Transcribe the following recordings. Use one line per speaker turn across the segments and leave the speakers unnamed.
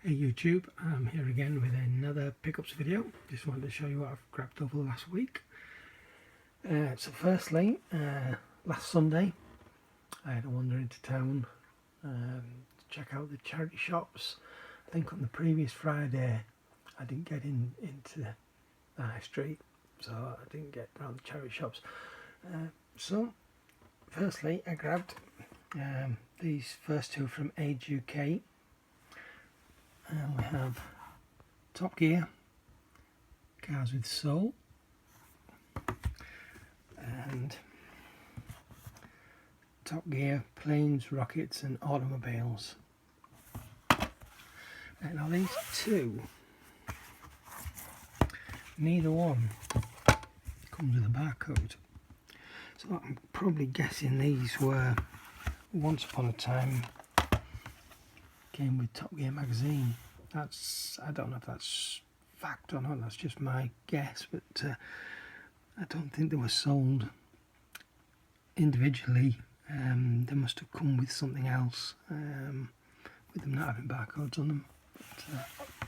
Hey YouTube, I'm here again with another pickups video. Just wanted to show you what I've grabbed over the last week. So firstly, last Sunday I had a wander into town to check out the charity shops. I think on the previous Friday I didn't get into the high street, so I didn't get around the charity shops. So firstly I grabbed these first two from Age UK. And we have Top Gear, Cars with Soul, and Top Gear, Planes, Rockets and Automobiles. And now these two, neither one comes with a barcode. So I'm probably guessing these were once upon a time came with Top Gear magazine. I don't know if that's fact or not, that's just my guess, but I don't think they were sold individually. They must have come with something else, with them not having barcodes on them, but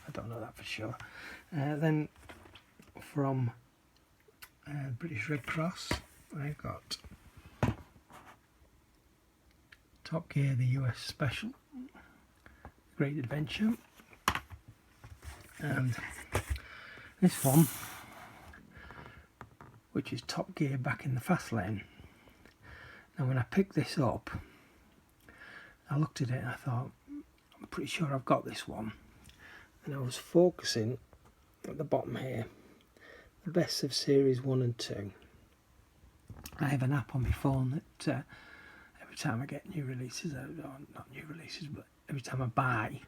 I don't know that for sure. Then from British Red Cross I got Top Gear, the US Special, Great Adventure, and this one, which is Top Gear Back in the Fast Lane. Now when I picked this up, I looked at it and I thought, I'm pretty sure I've got this one, and I was focusing at the bottom here, the best of series 1 and 2. I have an app on my phone that every time I get new releases, or not new releases, but every time I buy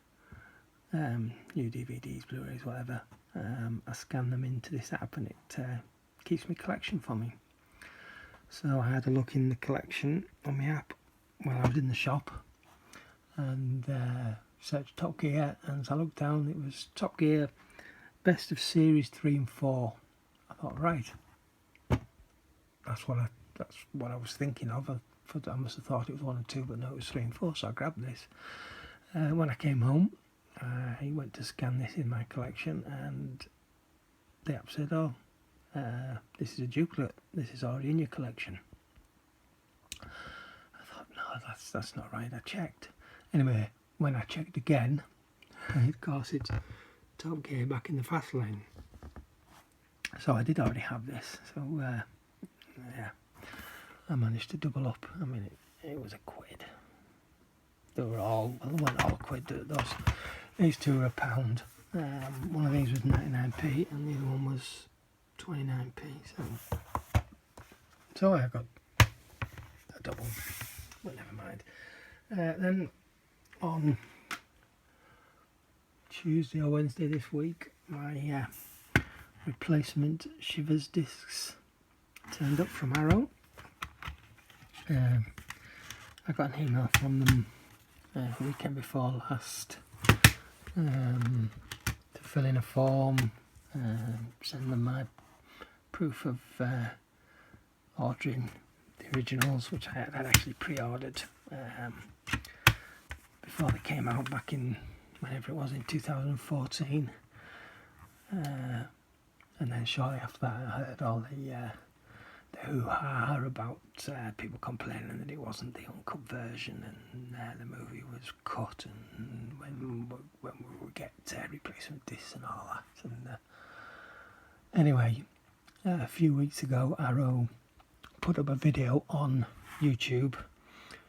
new DVDs, Blu-rays, whatever, I scan them into this app and it keeps my collection for me. So I had a look in the collection on my app while I was in the shop and searched Top Gear, and as I looked down it was Top Gear Best of Series 3 and 4. I thought, right, that's what I was thinking of. I must have thought it was 1 and 2, but no, it was 3 and 4, so I grabbed this. When I came home, I went to scan this in my collection, and the app said, oh, this is a duplicate, this is already in your collection. I thought, no, that's not right. I checked. Anyway, when I checked again, of course it's Top Gear Back in the Fast Lane. So I did already have this, so yeah, I managed to double up. I mean, it was £1. They were all, well, they weren't all £1. These two were £1. One of these was 99p and the other one was 29p. So I got a double, but never mind. Then on Tuesday or Wednesday this week, my replacement Shivers discs turned up from Arrow. I got an email from them the weekend before last to fill in a form, send them my proof of ordering the originals, which I had actually pre-ordered before they came out back in whenever it was, in 2014, and then shortly after that I heard all the hoo-ha about people complaining that it wasn't the uncut version and the movie was cut, and when we would get replacement discs and all that. And anyway, a few weeks ago Arrow put up a video on YouTube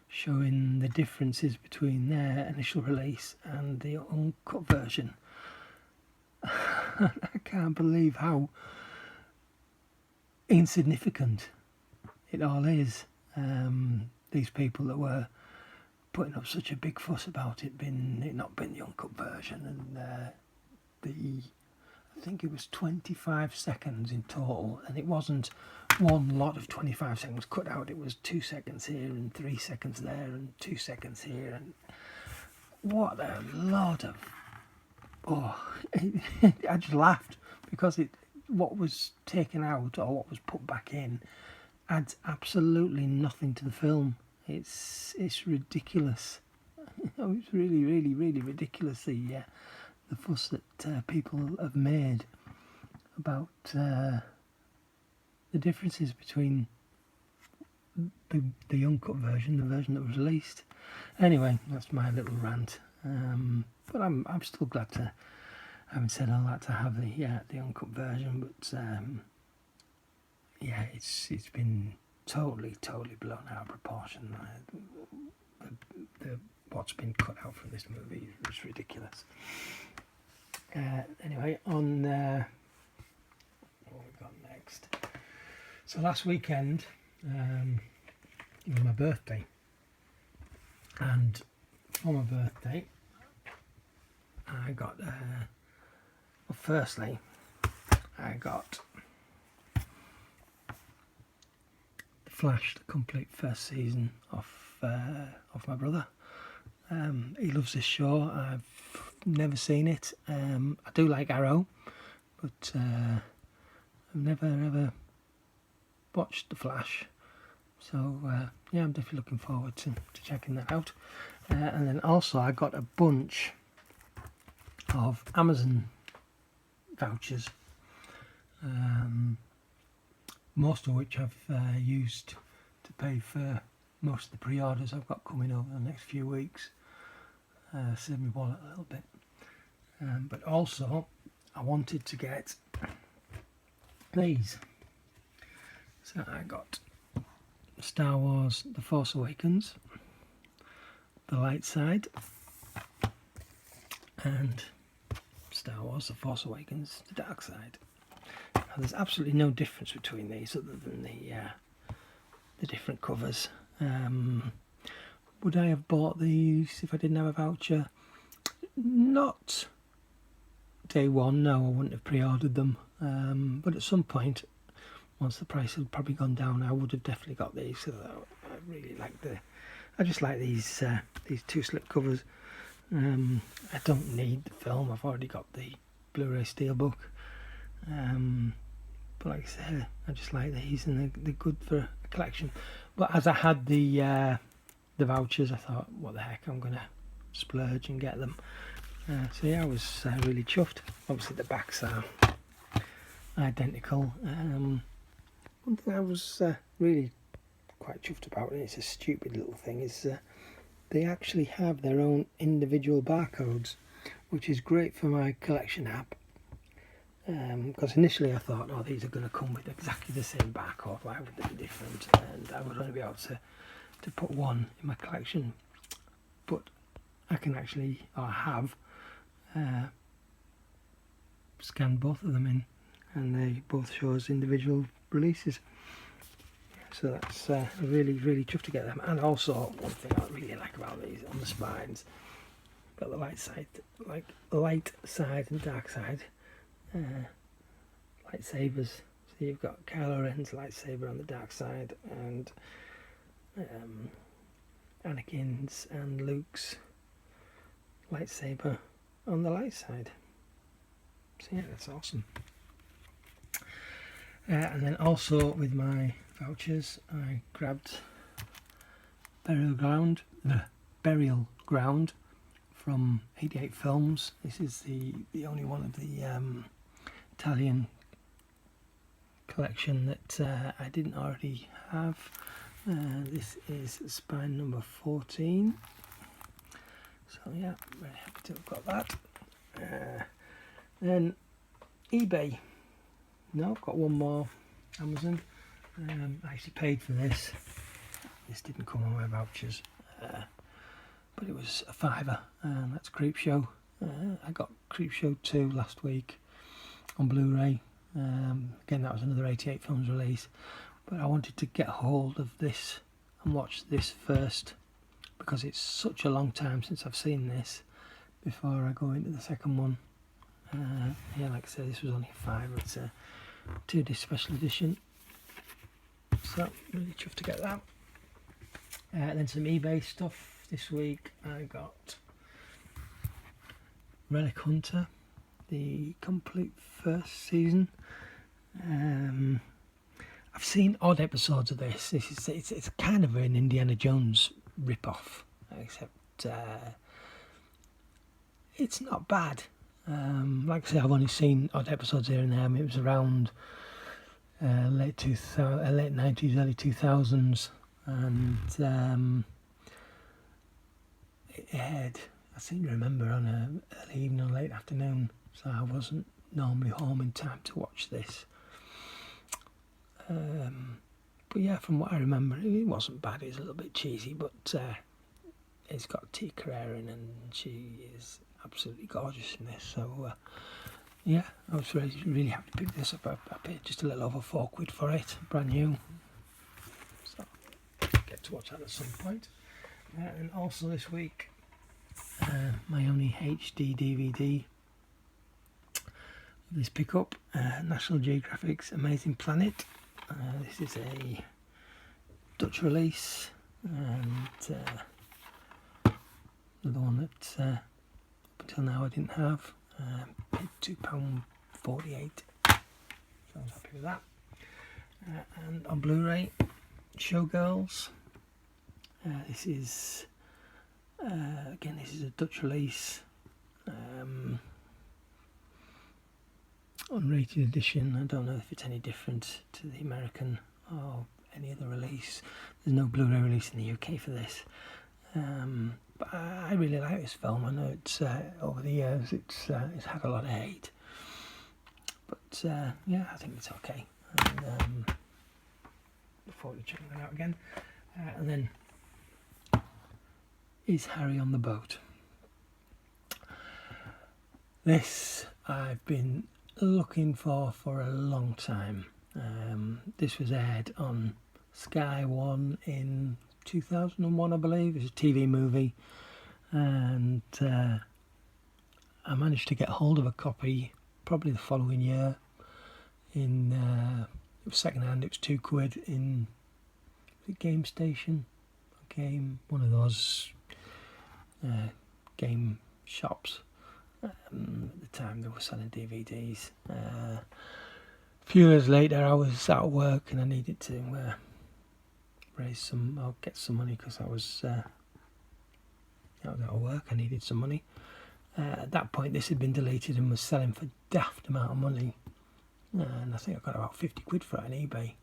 showing the differences between their initial release and the uncut version. I can't believe how insignificant it all is. These people that were putting up such a big fuss about it not being the uncut version, and I think it was 25 seconds in total, and it wasn't one lot of 25 seconds cut out. It was 2 seconds here and 3 seconds there and 2 seconds here, and what a lot of I just laughed because what was taken out or what was put back in adds absolutely nothing to the film. It's ridiculous. It's really, really, really ridiculous, the the fuss that people have made about the differences between the uncut version, the version that was released. Anyway, that's my little rant. But I'm still glad to, having said all that, to have the uncut version. But yeah, it's been totally blown out of proportion. What's been cut out from this movie is ridiculous. Anyway, on what we got next. So last weekend, it was my birthday, and for my birthday, I got. Well, firstly, I got The Flash, the complete first season of my brother. He loves this show. I've never seen it. I do like Arrow, but I've never ever watched The Flash. So yeah, I'm definitely looking forward to checking that out. And then also I got a bunch of Amazon vouchers, most of which I've used to pay for most of the pre-orders I've got coming over the next few weeks. Save my wallet a little bit. But also I wanted to get these. So I got Star Wars The Force Awakens, The Light Side, and Star Wars The Force Awakens, The Dark Side. Now, there's absolutely no difference between these other than the different covers. Would I have bought these if I didn't have a voucher? Not day one, no, I wouldn't have pre-ordered them. But at some point, once the price had probably gone down, I would have definitely got these. So I really like I just like these two slip covers. I don't need the film. I've already got the Blu-ray Steelbook. But like I said, I just like these, and they're good for a collection. But as I had the vouchers, I thought, what the heck, I'm gonna splurge and get them. So yeah, I was really chuffed. Obviously the backs are identical. One thing I was really quite chuffed about, and it's a stupid little thing, is they actually have their own individual barcodes, which is great for my collection app. Because initially I thought, oh, these are going to come with exactly the same barcode, why would they be different? And I would only be able to put one in my collection. But I can actually, or have, scanned both of them in, and they both show as individual releases. So that's really chuffed to get them. And also, one thing I really like about these, on the spines, got the light side and dark side lightsabers. So you've got Kylo Ren's lightsaber on the dark side, and Anakin's and Luke's lightsaber on the light side. So yeah, that's awesome. And then also with my vouchers, I grabbed Burial Ground from 88 Films. This is the only one of the Italian collection that I didn't already have. This is spine number 14. So yeah, very happy to have got that. Then eBay. No, I've got one more. Amazon. I actually paid for this. This didn't come on my vouchers, but it was a £5. That's Creepshow. I got Creepshow 2 last week on Blu-ray. Again, that was another 88 Films release, but I wanted to get hold of this and watch this first, because it's such a long time since I've seen this before I go into the second one. Yeah, like I said, this was only a £5. It's a 2-disc special edition, so really chuffed to get that. Then some eBay stuff this week. I got Relic Hunter, the complete first season. I've seen odd episodes of this. It's kind of an Indiana Jones rip-off, except it's not bad. Like I say, I've only seen odd episodes here and there. I mean, it was around late 90s, early 2000s, and it aired, I seem to remember, on an early evening or late afternoon, so I wasn't normally home in time to watch this. But yeah, from what I remember, it wasn't bad. It was a little bit cheesy, but it's got Tia Carrere in, and she is absolutely gorgeous in this. So yeah, I was really happy to pick this up. I paid just a little over £4 for it, brand new. So get to watch that at some point. And also this week, my only HD DVD of this pickup, National Geographic's Amazing Planet. This is a Dutch release, and another one that up until now I didn't have. Paid £2.48, so I was happy with that. And on Blu-ray, Showgirls. This is again, this is a Dutch release, unrated edition. I don't know if it's any different to the American or any other release. There's no Blu-ray release in the UK for this, but I really like this film. I know it's over the years it's had a lot of hate, but yeah, I think it's okay. And look forward to checking that out again. And then is Harry on the Boat. This I've been looking for a long time. This was aired on Sky One in 2001, I believe. It's a TV movie, and I managed to get hold of a copy probably the following year. In it was second hand. It was £2 in the Game Station, one of those game shops. At the time they were selling DVDs. A few years later I was at work and I needed to get some money, because I was out of work. I needed some money. At that point this had been deleted and was selling for a daft amount of money, and I think I got about £50 for it on eBay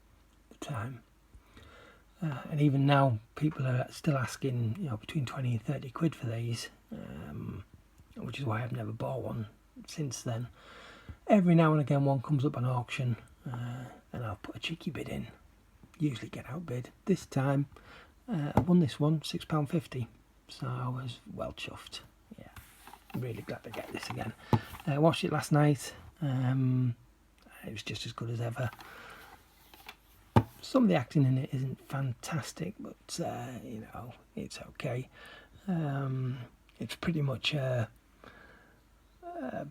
at the time. And even now people are still asking, between 20 and £30 for these, which is why I've never bought one since then. Every now and again one comes up on auction, and I'll put a cheeky bid in, usually get outbid. This time I won this one, £6.50, so I was well chuffed. Yeah, I'm really glad to get this again. I watched it last night. It was just as good as ever. Some of the acting in it isn't fantastic, but it's okay. It's pretty much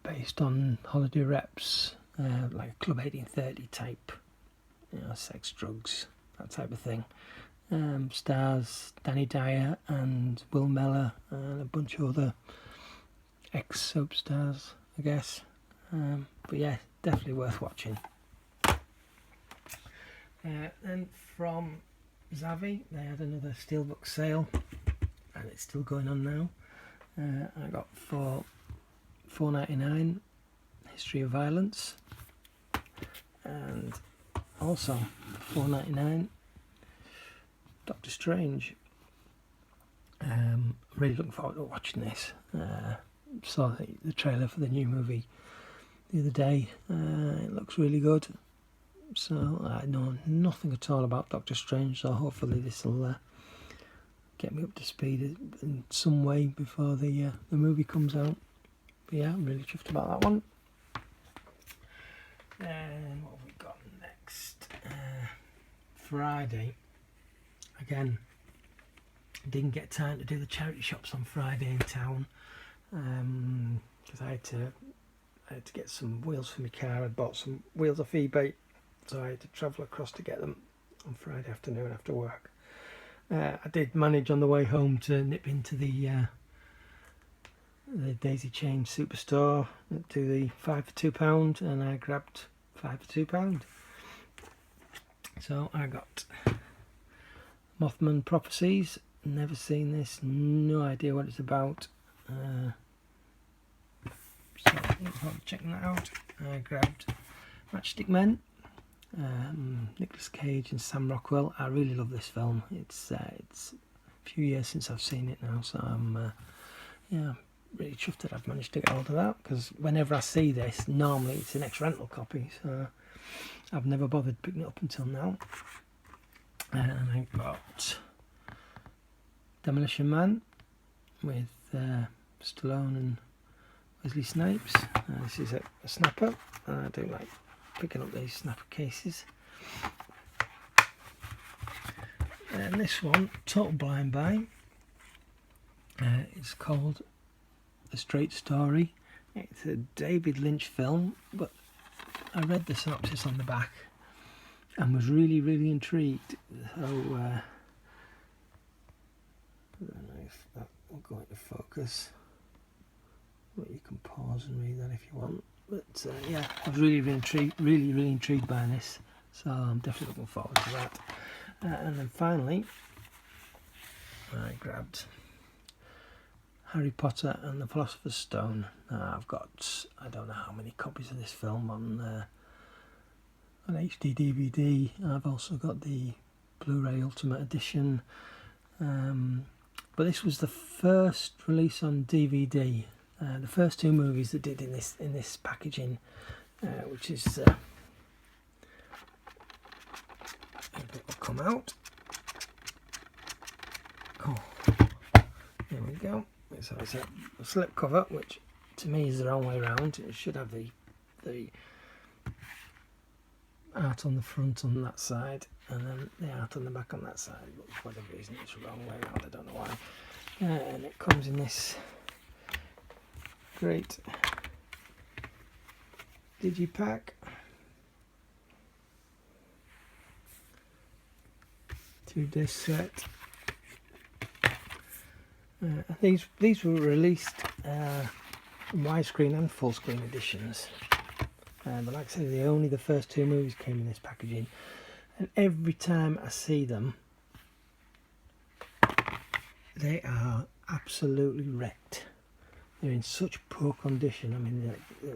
based on holiday reps, like a Club 1830 type, sex, drugs, that type of thing. Stars Danny Dyer and Will Mellor and a bunch of other ex-soap stars, I guess. But yeah, definitely worth watching. Then from Zavvi, they had another Steelbook sale, and it's still going on now. I got for £4.99 History of Violence, and also £4.99 Doctor Strange. I'm really looking forward to watching this. Saw the trailer for the new movie the other day. It looks really good. So I know nothing at all about Doctor Strange, so hopefully this will get me up to speed in some way before the movie comes out. But yeah, I'm really chuffed about that one. And what have we got next? Friday. Again, didn't get time to do the charity shops on Friday in town, because I had to get some wheels for my car. I bought some wheels off eBay, so I had to travel across to get them on Friday afternoon after work. I did manage on the way home to nip into the Daisy Chain Superstore, do the 5 for £2, and I grabbed 5 for £2. So I got Mothman Prophecies. Never seen this, no idea what it's about. So look forward to checking that out. I grabbed Matchstick Men, Nicolas Cage and Sam Rockwell. I really love this film. It's a few years since I've seen it now, so I'm really chuffed that I've managed to get hold of that, because whenever I see this, normally it's an ex-rental copy, so I've never bothered picking it up until now. And I've got Demolition Man with Stallone and Wesley Snipes. This is a snapper. I do like picking up these snapper cases. And this one, Total Blind Buy. It's called A Straight Story. It's a David Lynch film, but I read the synopsis on the back and was really intrigued. So I don't know if that will go into focus, but you can pause and read that if you want. But yeah, I was really intrigued by this, so I'm definitely looking forward to that. And then finally, I grabbed Harry Potter and the Philosopher's Stone. I've got, I don't know how many copies of this film on HD DVD. I've also got the Blu-ray Ultimate Edition. But this was the first release on DVD. The first two movies that did in this packaging, which is will come out. Oh, there we go. So it's a slip cover, which to me is the wrong way around. It should have the art on the front on that side, and then the art on the back on that side. But for whatever reason, it's the wrong way around. I don't know why. And it comes in this great digipack. Two-disc set. These were released in widescreen and full screen editions, but like I said, only the first two movies came in this packaging, and every time I see them, they are absolutely wrecked. They're in such poor condition. I mean, they're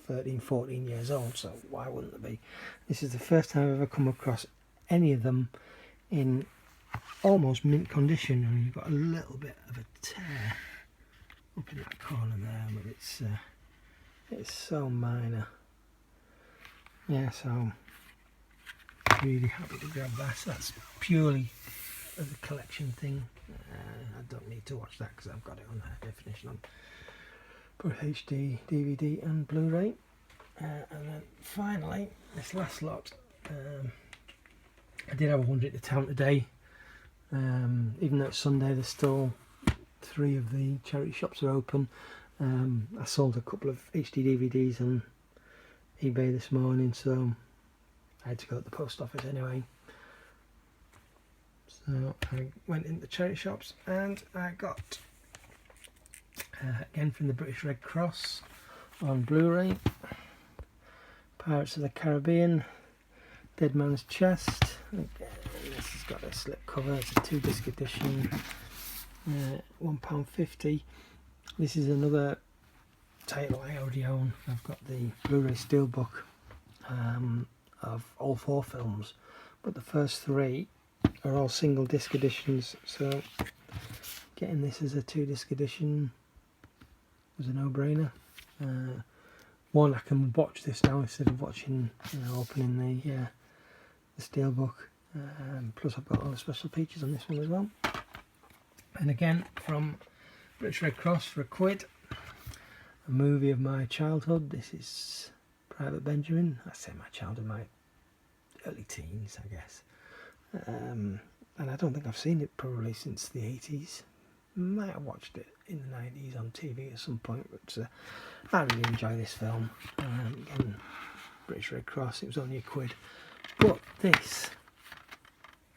13, 14 years old, so why wouldn't they be? This is the first time I've ever come across any of them in almost mint condition. I mean, you've got a little bit of a tear up in that corner there, but it's so minor. Yeah, so really happy to grab that. That's purely as a collection thing. I don't need to watch that because I've got it on high definition on both HD, DVD and Blu-ray. And then finally, this last lot, I did have a 100 at the town today. Even though it's Sunday, there's still 3 of the charity shops are open. I sold a couple of HD DVDs on eBay this morning, so I had to go to the post office anyway. So I went into the charity shops and I got, again from the British Red Cross on Blu-ray, Pirates of the Caribbean, Dead Man's Chest. This has got a slip cover. It's a 2-disc edition, £1.50. This is another title I already own. I've got the Blu-ray Steelbook of all 4 films, but the first 3 are all single disc editions, so getting this as a 2-disc edition was a no-brainer. One, I can watch this now instead of watching, opening the Steelbook. Plus I've got all the special features on this one as well. And again, from British Red Cross for £1, a movie of my childhood. This is Private Benjamin. I say my childhood, my early teens, I guess. And I don't think I've seen it probably since the 80s. Might have watched it in the 90s on TV at some point, but I really enjoy this film. Again, British Red Cross, it was only £1. But this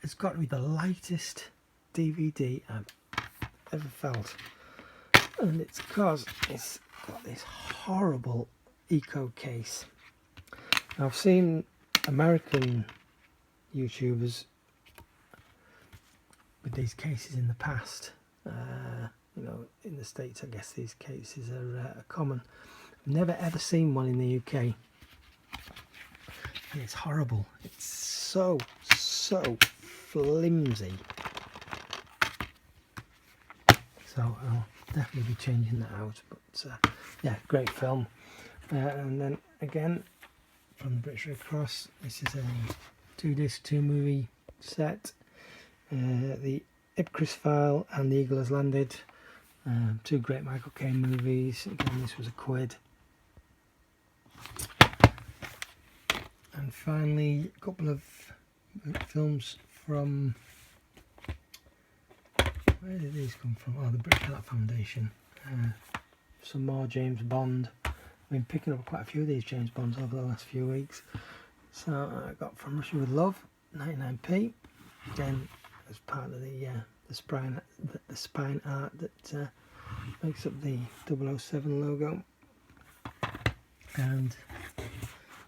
has got to be the lightest DVD I've ever felt. And it's because it's got this horrible eco case. Now, I've seen American YouTubers with these cases in the past. In the States, I guess these cases are common. Never ever seen one in the UK. And it's horrible. It's so flimsy. So I'll definitely be changing that out. But yeah, great film. And then again, from the British Red Cross, this is a 2-disc, 2-movie set. The Ipcris File and The Eagle Has Landed. 2 great Michael Caine movies. Again, this was a quid. And finally, a couple of films from... Where did these come from? Oh, the British Art Foundation. Some more James Bond. I've been picking up quite a few of these James Bonds over the last few weeks. So I got From Russia With Love, 99p. Again, as part of the spine art that makes up the 007 logo. And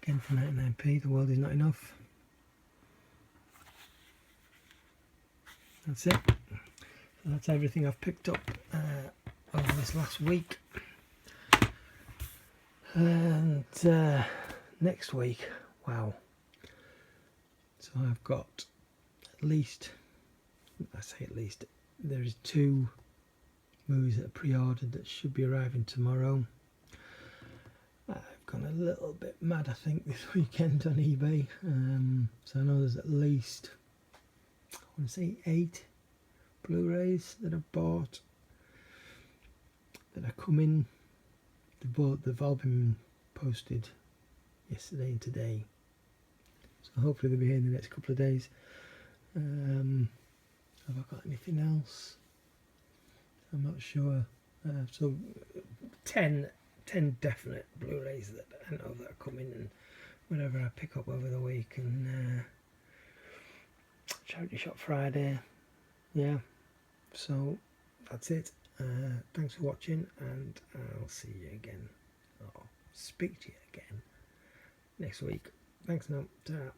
again for 99p, The World Is Not Enough. That's it. So that's everything I've picked up over this last week. And next week, wow. So I've got at least, I say at least, there is 2 movies that are pre-ordered that should be arriving tomorrow. I've gone a little bit mad, I think, this weekend on eBay. So I know there's at least, I want to say 8 Blu-rays that I've bought that are coming. They've all been posted yesterday and today, so hopefully they'll be here in the next couple of days. Have I got anything else? I'm not sure. So 10 definite Blu-rays that I know that are coming, and whatever I pick up over the week, and Charity Shop Friday. Yeah, so that's it. Thanks for watching, and I'll see you again, or speak to you again next week. Thanks now. Ta-ra.